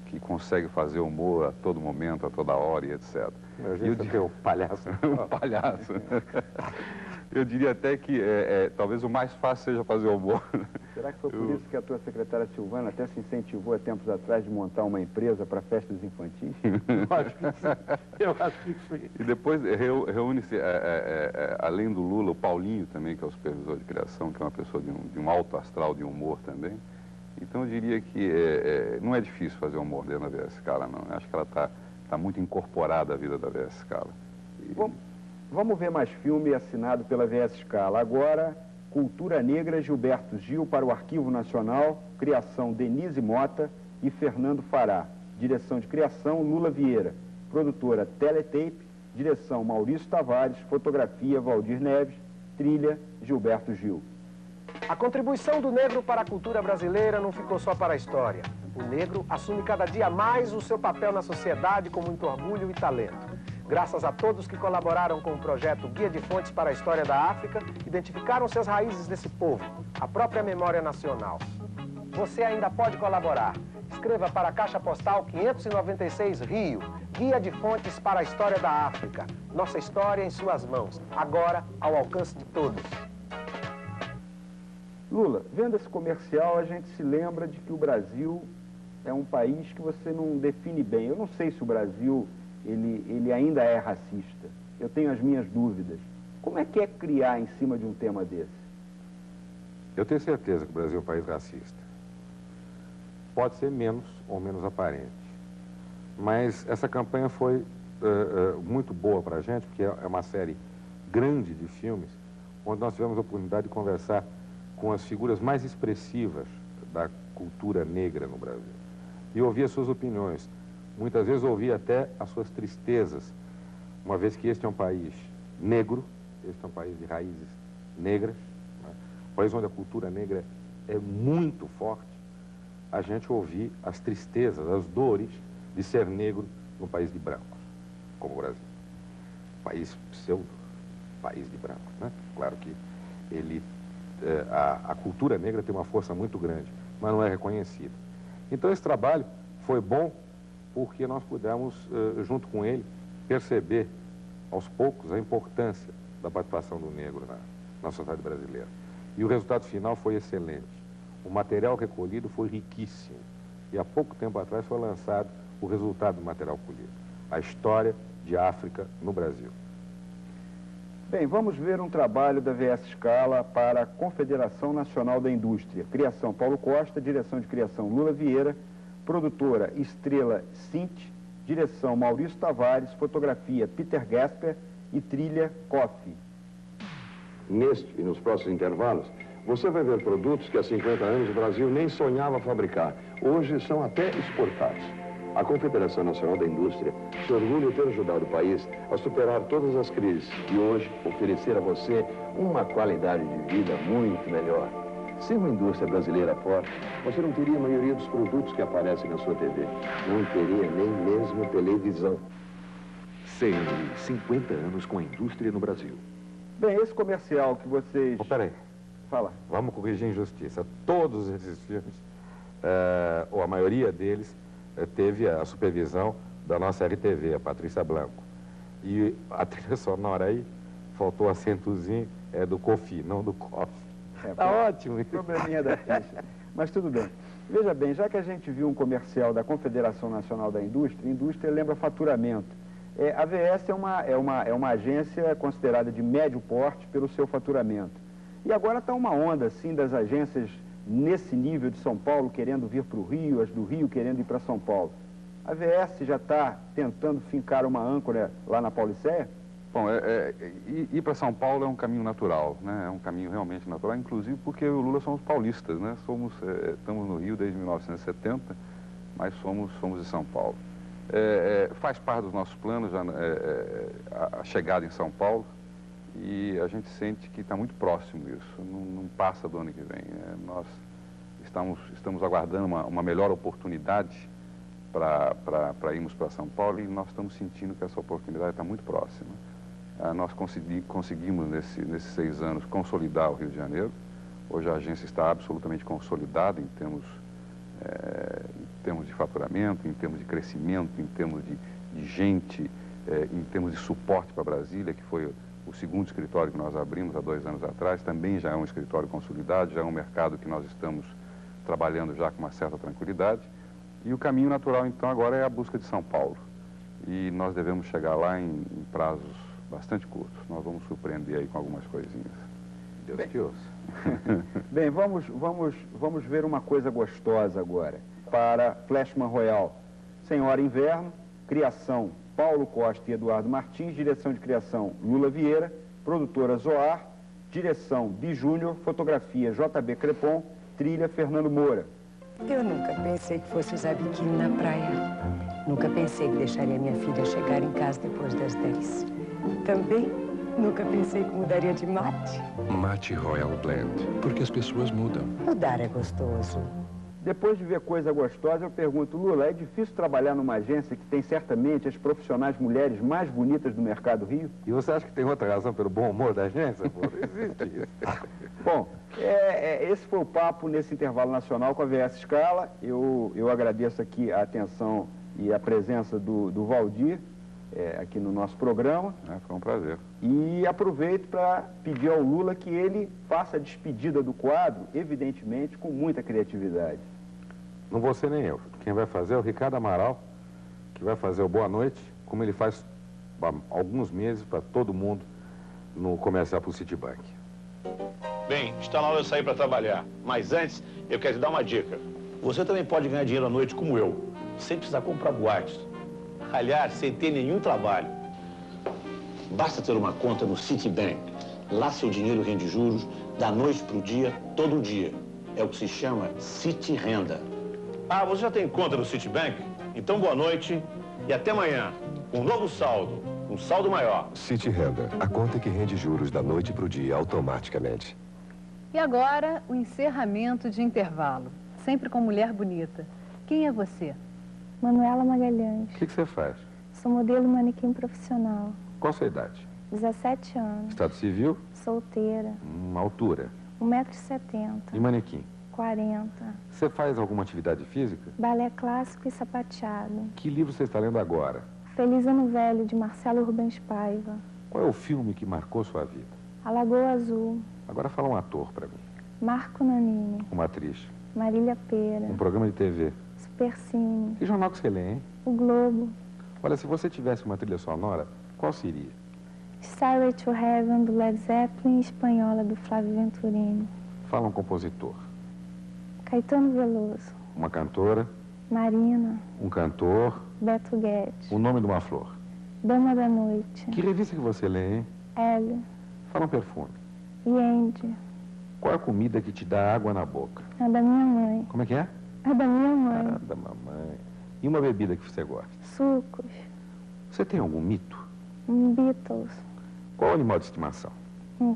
que consegue fazer humor a todo momento, a toda hora e etc. A gente tem o palhaço. O palhaço. Eu diria até que talvez o mais fácil seja fazer humor. Será que foi por isso que a tua secretária Silvana até se incentivou há tempos atrás de montar uma empresa para festas infantis? Eu acho que sim. E depois reúne-se, além do Lula, o Paulinho também, que é o supervisor de criação, que é uma pessoa de um alto astral de humor também. Então eu diria que não é difícil fazer humor dentro da VS Scala, não. Eu acho que ela está muito incorporada à vida da VS Scala. Vamos ver mais filme assinado pela VS Scala. Agora, Cultura Negra, Gilberto Gil para o Arquivo Nacional, criação Denise Mota e Fernando Fará. Direção de criação Lula Vieira. Produtora Teletape, direção Maurício Tavares, fotografia Valdir Neves, trilha Gilberto Gil. A contribuição do negro para a cultura brasileira não ficou só para a história. O negro assume cada dia mais o seu papel na sociedade com muito orgulho e talento. Graças a todos que colaboraram com o projeto Guia de Fontes para a História da África, identificaram-se as raízes desse povo, a própria memória nacional. Você ainda pode colaborar. Escreva para a Caixa Postal 596 Rio, Guia de Fontes para a História da África. Nossa história em suas mãos, agora ao alcance de todos. Lula, vendo esse comercial, a gente se lembra de que o Brasil é um país que você não define bem. Eu não sei se o Brasil ele ainda é racista. Eu tenho as minhas dúvidas. Como é que é criar em cima de um tema desse? Eu tenho certeza que o Brasil é um país racista. Pode ser menos ou menos aparente. Mas essa campanha foi muito boa para a gente, porque é uma série grande de filmes, onde nós tivemos a oportunidade de conversar com as figuras mais expressivas da cultura negra no Brasil. E ouvir as suas opiniões. Muitas vezes ouvi até as suas tristezas, uma vez que este é um país negro, este é um país de raízes negras, né? Um país onde a cultura negra é muito forte, a gente ouvir as tristezas, as dores de ser negro num país de brancos, como o Brasil. País pseudo, país de brancos, né? Claro que a cultura negra tem uma força muito grande, mas não é reconhecida. Então esse trabalho foi bom porque nós pudemos, junto com ele, perceber aos poucos a importância da participação do negro na sociedade brasileira. E o resultado final foi excelente. O material recolhido foi riquíssimo. E há pouco tempo atrás foi lançado o resultado do material colhido. A história de África no Brasil. Bem, vamos ver um trabalho da VS Scala para a Confederação Nacional da Indústria. Criação Paulo Costa, direção de criação Lula Vieira, produtora Estrela Cint, direção Maurício Tavares, fotografia Peter Gasper e trilha Coffee. Neste e nos próximos intervalos, você vai ver produtos que há 50 anos o Brasil nem sonhava fabricar. Hoje são até exportados. A Confederação Nacional da Indústria se orgulha de ter ajudado o país a superar todas as crises e hoje oferecer a você uma qualidade de vida muito melhor. Sem uma indústria brasileira forte, você não teria a maioria dos produtos que aparecem na sua TV. Não teria nem mesmo televisão. 50 anos com a indústria no Brasil. Bem, esse comercial que vocês... Peraí. Fala. Vamos corrigir a injustiça. Todos esses filmes, ou a maioria deles, teve a supervisão da nossa RTV, a Patrícia Blanco. E a trilha sonora aí, faltou acentozinho, é do Kofi, não do Kofi. Tá ótimo. Probleminha da ficha. Mas tudo bem. Veja bem, já que a gente viu um comercial da Confederação Nacional da Indústria, indústria lembra faturamento. A VS é uma agência considerada de médio porte pelo seu faturamento. E agora está uma onda, assim, das agências nesse nível de São Paulo querendo vir para o Rio, as do Rio querendo ir para São Paulo. A VS já está tentando fincar uma âncora lá na Pauliceia? Bom, ir para São Paulo é um caminho natural, né? É um caminho realmente natural, inclusive porque eu e o Lula somos paulistas, né? Estamos no Rio desde 1970, mas somos de São Paulo. Faz parte dos nossos planos a chegada em São Paulo e a gente sente que está muito próximo isso, não passa do ano que vem. Nós estamos aguardando uma melhor oportunidade para irmos para São Paulo e nós estamos sentindo que essa oportunidade está muito próxima. Nós conseguimos, nesses 6 anos, consolidar o Rio de Janeiro. Hoje a agência está absolutamente consolidada em termos de faturamento, em termos de crescimento, em termos de gente, em termos de suporte para Brasília, que foi o segundo escritório que nós abrimos há 2 anos atrás. Também já é um escritório consolidado, já é um mercado que nós estamos trabalhando já com uma certa tranquilidade. E o caminho natural, então, agora é a busca de São Paulo. E nós devemos chegar lá em prazos bastante curtos. Nós vamos surpreender aí com algumas coisinhas. Deus que ouça. Bem, vamos ver uma coisa gostosa agora. Para Flashman Royal, Senhora Inverno, criação Paulo Costa e Eduardo Martins, direção de criação Lula Vieira, produtora Zoar, direção Bi Júnior, fotografia JB Crepon, trilha Fernando Moura. Eu nunca pensei que fosse usar biquíni na praia. Nunca pensei que deixaria minha filha chegar em casa depois das 10. Também nunca pensei que mudaria de mate. Mate Royal Blend, porque as pessoas mudam. Mudar é gostoso. Depois de ver coisa gostosa, eu pergunto, Lula, é difícil trabalhar numa agência que tem certamente as profissionais mulheres mais bonitas do mercado Rio? E você acha que tem outra razão pelo bom humor da agência? Pô, existe isso. Bom, esse foi o papo nesse intervalo nacional com a VS Scala. Eu agradeço aqui a atenção e a presença do Valdir aqui no nosso programa. Foi um prazer. E aproveito para pedir ao Lula que ele faça a despedida do quadro, evidentemente, com muita criatividade. Não vou ser nem eu. Quem vai fazer é o Ricardo Amaral, que vai fazer o Boa Noite, como ele faz há alguns meses para todo mundo no comercial para o Citibank. Bem, está na hora de sair para trabalhar. Mas antes, eu quero te dar uma dica. Você também pode ganhar dinheiro à noite como eu, sem precisar comprar boates. Aliás, sem ter nenhum trabalho. Basta ter uma conta no Citibank. Lá seu dinheiro rende juros da noite para o dia, todo dia. É o que se chama Citi Renda. Ah, você já tem conta no Citibank? Então boa noite e até amanhã. Um novo saldo, um saldo maior. Citi Renda, a conta que rende juros da noite para o dia automaticamente. E agora, o encerramento de intervalo. Sempre com mulher bonita. Quem é você? Manuela Magalhães. O que você faz? Sou modelo manequim profissional. Qual a sua idade? 17 anos. Estado civil? Solteira. Altura? 1,70 m. E manequim? 40. Você faz alguma atividade física? Balé clássico e sapateado. Que livro você está lendo agora? Feliz Ano Velho, de Marcelo Rubens Paiva. Qual é o filme que marcou sua vida? A Lagoa Azul. Agora fala um ator para mim. Marco Nanini. Uma atriz. Marília Pera. Um programa de TV. Supercine. Que jornal que você lê, hein? O Globo. Olha, se você tivesse uma trilha sonora, qual seria? Stairway to Heaven, do Led Zeppelin, Espanhola, do Flávio Venturini. Fala um compositor. Caetano Veloso. Uma cantora. Marina. Um cantor. Beto Guedes. O nome de uma flor. Dama da Noite. Que revista que você lê, hein? Elle. Fala um perfume. Yendi. Qual é a comida que te dá água na boca? A da minha mãe. Como é que é? A da minha mãe. A da mamãe. E uma bebida que você gosta? Sucos. Você tem algum mito? Beatles. Qual o animal de estimação?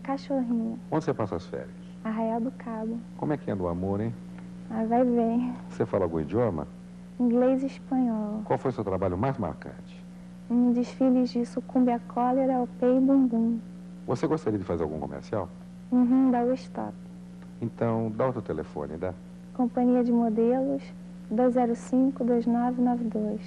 Cachorrinho. Onde você passa as férias? Arraial do Cabo. Como é que anda o amor, hein? Vai bem. Você fala algum idioma? Inglês e espanhol. Qual foi o seu trabalho mais marcante? Desfiles de sucumbe a cólera, o pé e bumbum. Você gostaria de fazer algum comercial? Da Stop. Então, dá o teu telefone, dá? Companhia de Modelos, 205-2992.